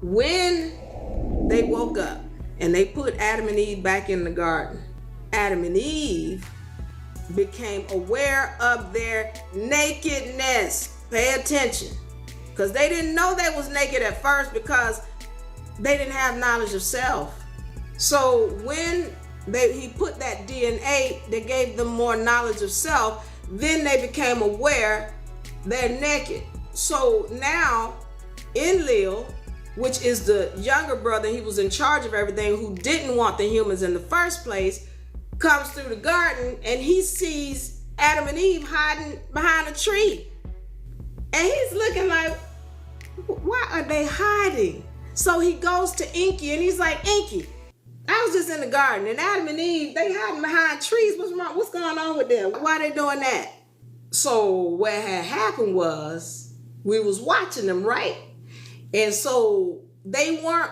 when they woke up and they put Adam and Eve back in the garden, Adam and Eve became aware of their nakedness. Pay attention, because they didn't know they was naked at first because they didn't have knowledge of self. So when he put that DNA that gave them more knowledge of self, then they became aware they're naked. So now Enlil, which is the younger brother, he was in charge of everything, who didn't want the humans in the first place, comes through the garden and he sees Adam and Eve hiding behind a tree. And he's looking like, why are they hiding? So he goes to Enki and he's like, Enki, I was just in the garden and Adam and Eve, they hiding behind trees. What's wrong? What's going on with them? Why are they doing that? So what had happened was we was watching them, right? And so they weren't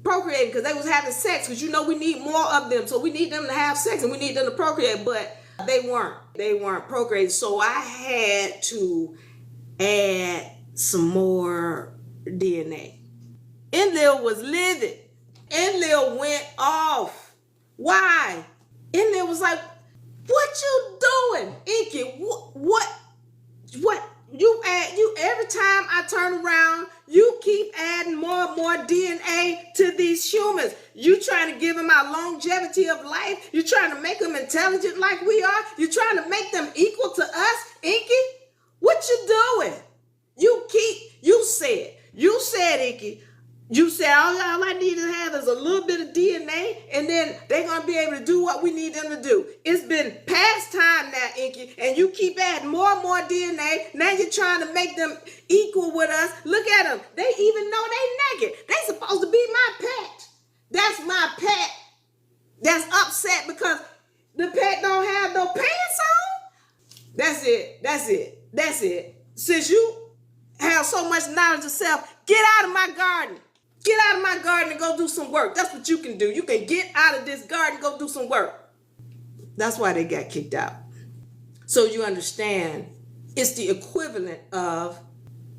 procreating because they was having sex, because we need more of them. So we need them to have sex and we need them to procreate, but they weren't procreating. So I had to add some more DNA. Enlil was livid. Enlil went off. Why? Enlil was like, what you doing, Enki? What you every time I turn around, you keep adding more and more DNA to these humans. You trying to give them our longevity of life. You trying to make them intelligent like we are. You trying to make them equal to us, Enki? What you doing? You said, Enki, you said all I need to have is a little bit of DNA, and then they're going to be able to do what we need them to do. It's been past time now, Enki, and you keep adding more and more DNA. Now you're trying to make them equal with us. Look at them. They even know they naked. They supposed to be my pet. That's my pet that's upset because the pet don't have no pants on. That's it. Since you have so much knowledge of self, get out of my garden. Get out of my garden and go do some work. That's what you can do. You can get out of this garden and go do some work. That's why they got kicked out. So you understand, it's the equivalent of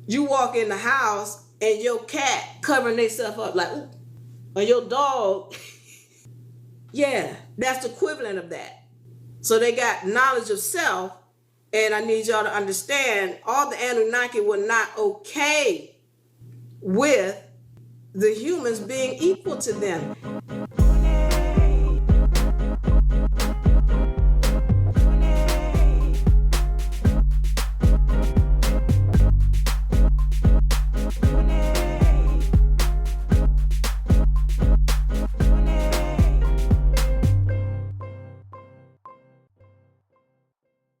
you walk in the house and your cat covering themselves up like, ooh, or your dog. Yeah, that's the equivalent of that. So they got knowledge of self, and I need y'all to understand, all the Anunnaki were not okay with the humans being equal to them.